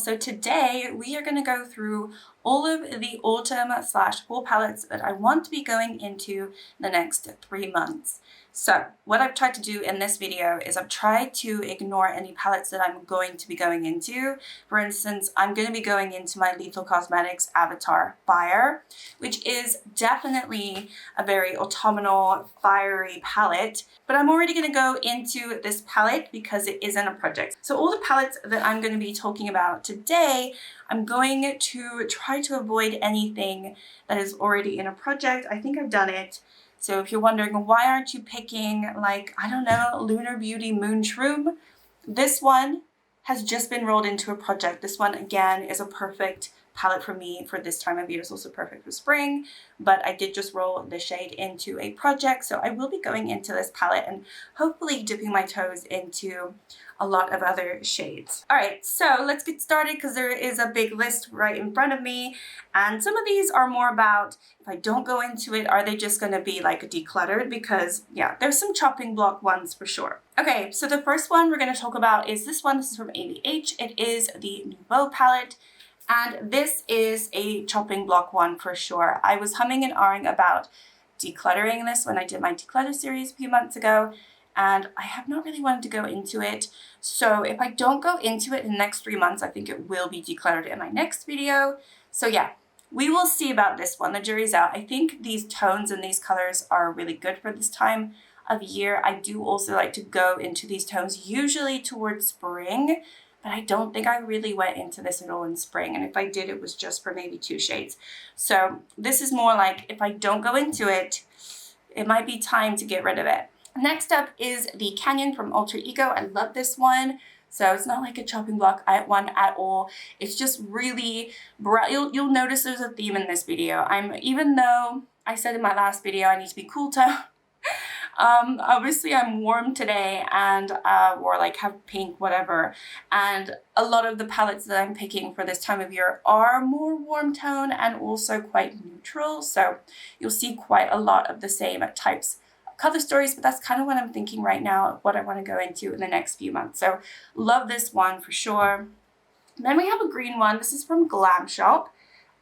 So today we are going to go through all of the autumn/fall palettes that I want to be going into the next 3 months. So what I've tried to do in this video is I've tried to ignore any palettes that I'm going to be going into. For instance, I'm going to be going into my Lethal Cosmetics Avatar Fire, which is definitely a very autumnal, fiery palette. But I'm already going to go into this palette because it isn't a project. So all the palettes that I'm going to be talking about today, I'm going to try to avoid anything that is already in a project. I think I've done it. So if you're wondering, why aren't you picking, like, I don't know, Lunar Beauty Moonshroom? This one has just been rolled into a project. This one, again, is a perfect palette for me for this time of year. It's also perfect for spring, but I did just roll the shade into a project. So I will be going into this palette and hopefully dipping my toes into a lot of other shades. All right, so let's get started because there is a big list right in front of me. And some of these are more about, if I don't go into it, are they just gonna be like decluttered? Because yeah, there's some chopping block ones for sure. Okay, so the first one we're gonna talk about is this one. This is from ABH. It is the Nouveau palette. And this is a chopping block one for sure. I was humming and ahhing about decluttering this when I did my declutter series a few months ago, and I have not really wanted to go into it. So if I don't go into it in the next 3 months, I think it will be decluttered in my next video. So yeah, we will see about this one. The jury's out. I think these tones and these colors are really good for this time of year. I do also like to go into these tones usually towards spring, but I don't think I really went into this at all in spring. And if I did, it was just for maybe 2 shades. So this is more like, if I don't go into it, it might be time to get rid of it. Next up is the Canyon from Alter Ego. I love this one. So it's not like a chopping block one at all. It's just really bright. You'll notice there's a theme in this video. Even though I said in my last video I need to be cool tone, obviously I'm warm today and or like have pink, whatever. And a lot of the palettes that I'm picking for this time of year are more warm tone and also quite neutral. So you'll see quite a lot of the same types color stories, but that's kind of what I'm thinking right now, what I want to go into in the next few months. So love this one for sure. Then we have a green one. This is from Glamshop.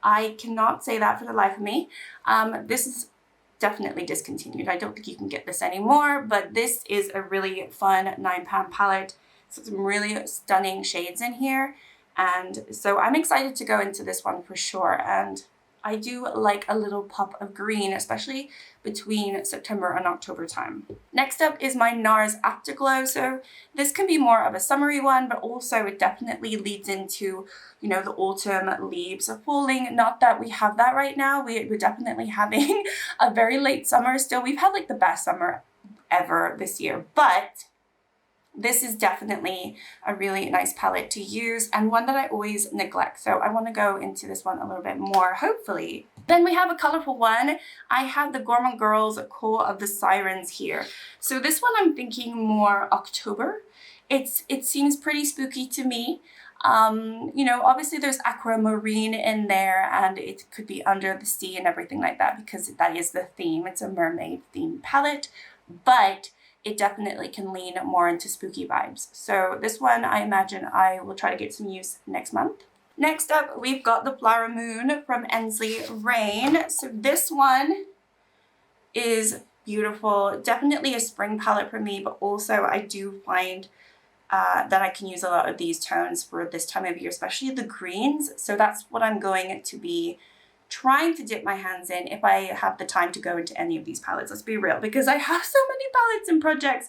I cannot say that for the life of me. This is definitely discontinued. I don't think you can get this anymore, but this is a really fun 9-pound palette. So some really stunning shades in here. And so I'm excited to go into this one for sure. And I do like a little pop of green, especially between September and October time. Next up is my NARS Afterglow. So this can be more of a summery one, but also it definitely leads into, you know, the autumn leaves are falling. Not that we have that right now. We're definitely having a very late summer still. We've had like the best summer ever this year, but this is definitely a really nice palette to use and one that I always neglect. So I want to go into this one a little bit more, hopefully. Then we have a colorful one. I have the Gourmand Girls Call of the Sirens here. So this one I'm thinking more October. It seems pretty spooky to me. You know, obviously there's aquamarine in there and it could be under the sea and everything like that because that is the theme. It's a mermaid themed palette, but it definitely can lean more into spooky vibes. So this one, I imagine I will try to get some use next month. Next up, we've got the Flower Moon from Ensley Rain. So this one is beautiful. Definitely a spring palette for me, but also I do find that I can use a lot of these tones for this time of year, especially the greens. So that's what I'm going to be trying to dip my hands in if I have the time to go into any of these palettes. Let's be real, because I have so many palettes and projects.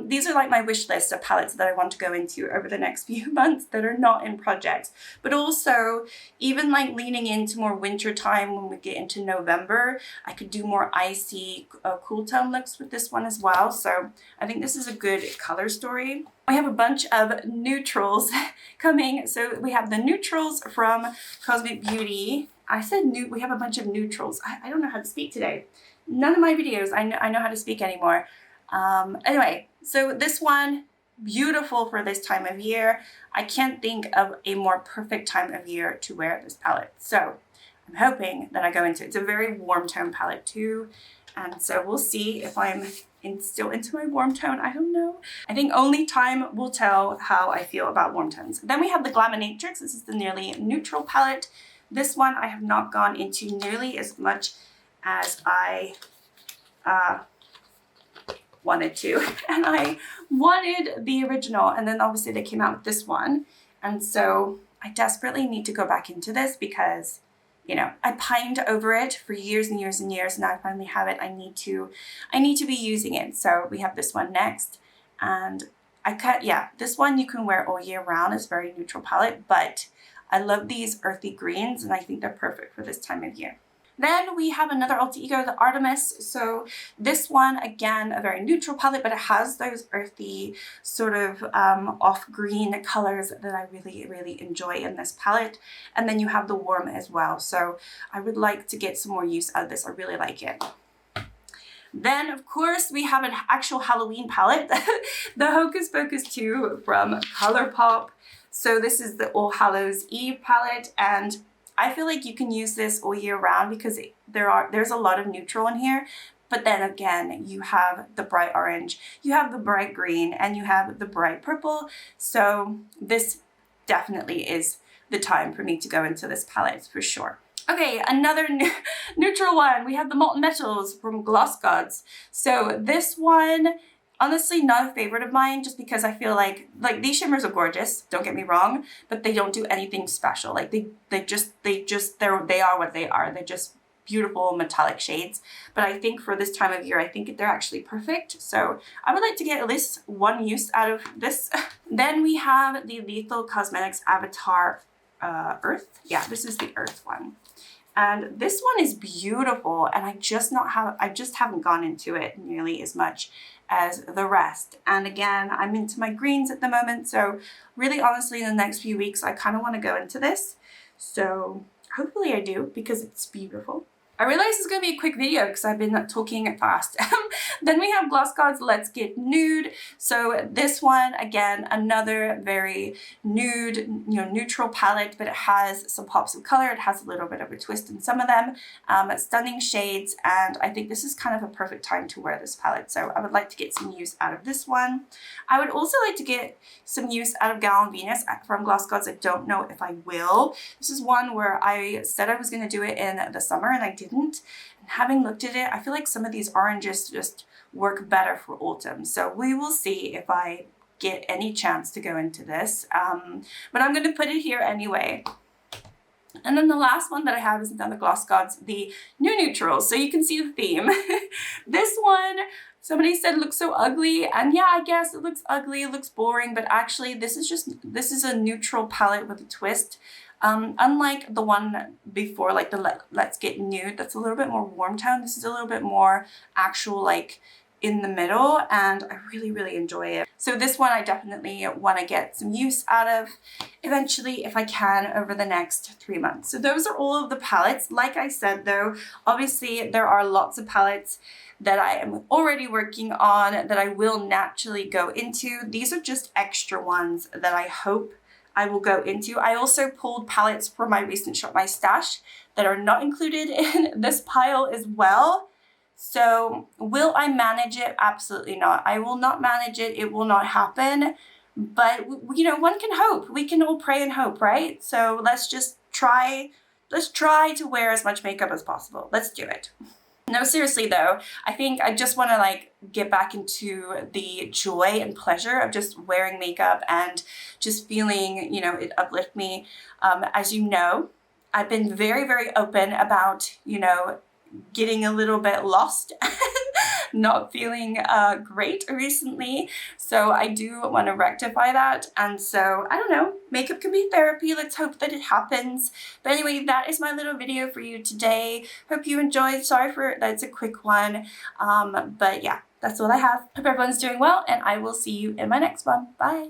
These are like my wish list of palettes that I want to go into over the next few months that are not in projects. But also, even like leaning into more winter time when we get into November, I could do more icy, cool tone looks with this one as well. So I think this is a good color story. We have a bunch of neutrals coming. So we have the neutrals from Cosmic Beauty. I said we have a bunch of neutrals. I don't know how to speak today. None of my videos I know how to speak anymore. Anyway, so this one, beautiful for this time of year. I can't think of a more perfect time of year to wear this palette. So I'm hoping that I go into it. It's a very warm tone palette too. And so we'll see if I'm still into my warm tone. I don't know. I think only time will tell how I feel about warm tones. Then we have the Glaminatrix. This is the Nearly Neutral palette. This one I have not gone into nearly as much as I wanted to. And I wanted the original, and then obviously they came out with this one. And so I desperately need to go back into this because, you know, I pined over it for years and years and years. Now I finally have it. I need to be using it. So we have this one next, and this one you can wear all year round. It's a very neutral palette, but I love these earthy greens, and I think they're perfect for this time of year. Then we have another alter ego, the Artemis. So this one, again, a very neutral palette, but it has those earthy sort of off green colors that I really, really enjoy in this palette. And then you have the Warm as well. So I would like to get some more use out of this. I really like it. Then, of course, we have an actual Halloween palette, the Hocus Pocus 2 from ColourPop. So this is the All Hallows Eve palette, and I feel like you can use this all year round because there's a lot of neutral in here. But then again, you have the bright orange, you have the bright green, and you have the bright purple. So this definitely is the time for me to go into this palette for sure. Okay, another neutral one. We have the Molten Metals from GlossGods. So this one, honestly, not a favorite of mine, just because I feel like these shimmers are gorgeous, don't get me wrong, but they don't do anything special. Like they are what they are. They're just beautiful metallic shades. But I think for this time of year, I think they're actually perfect. So I would like to get at least one use out of this. Then we have the Lethal Cosmetics Avatar Earth. Yeah, this is the Earth one. And this one is beautiful, and I just haven't gone into it nearly as much as the rest. And again, I'm into my greens at the moment, so really honestly in the next few weeks I kind of want to go into this. So hopefully I do, because it's beautiful. I realize it's going to be a quick video because I've been talking fast. Then we have GlossGods Let's Get Nude. So this one, again, another very nude, neutral palette, but it has some pops of color. It has a little bit of a twist in some of them. Stunning shades, and I think this is kind of a perfect time to wear this palette. So I would like to get some use out of this one. I would also like to get some use out of Gal and Venus from GlossGods. I don't know if I will. This is one where I said I was going to do it in the summer, and I didn't. And having looked at it, I feel like some of these oranges just work better for autumn. So we will see if I get any chance to go into this. But I'm going to put it here anyway. And then the last one that I have is another GlossGods, the New Neutrals. So you can see the theme. This one, somebody said it looks so ugly, and yeah, I guess it looks ugly, it looks boring, but actually this is a neutral palette with a twist. Unlike the one before, like the Let's Get Nude, that's a little bit more warm tone. This is a little bit more actual, like in the middle, and I really, really enjoy it. So this one I definitely want to get some use out of eventually if I can over the next 3 months. So those are all of the palettes. Like I said though, obviously there are lots of palettes that I am already working on that I will naturally go into. These are just extra ones that I hope I will go into. I also pulled palettes for my recent Shop My Stash that are not included in this pile as well. So will I manage it? Absolutely not. I will not manage it. It will not happen. But, you know, one can hope. We can all pray and hope, right? So let's just try. Let's try to wear as much makeup as possible. Let's do it. No, seriously though, I think I just want to like get back into the joy and pleasure of just wearing makeup and just feeling, you know, it uplift me. As you know, I've been very, very open about, you know, getting a little bit lost and not feeling great recently. So I do want to rectify that. And so, I don't know, makeup can be therapy. Let's hope that it happens. But anyway, that is my little video for you today. Hope you enjoyed. Sorry for that, it's a quick one. But yeah, that's all I have. Hope everyone's doing well, and I will see you in my next one. Bye.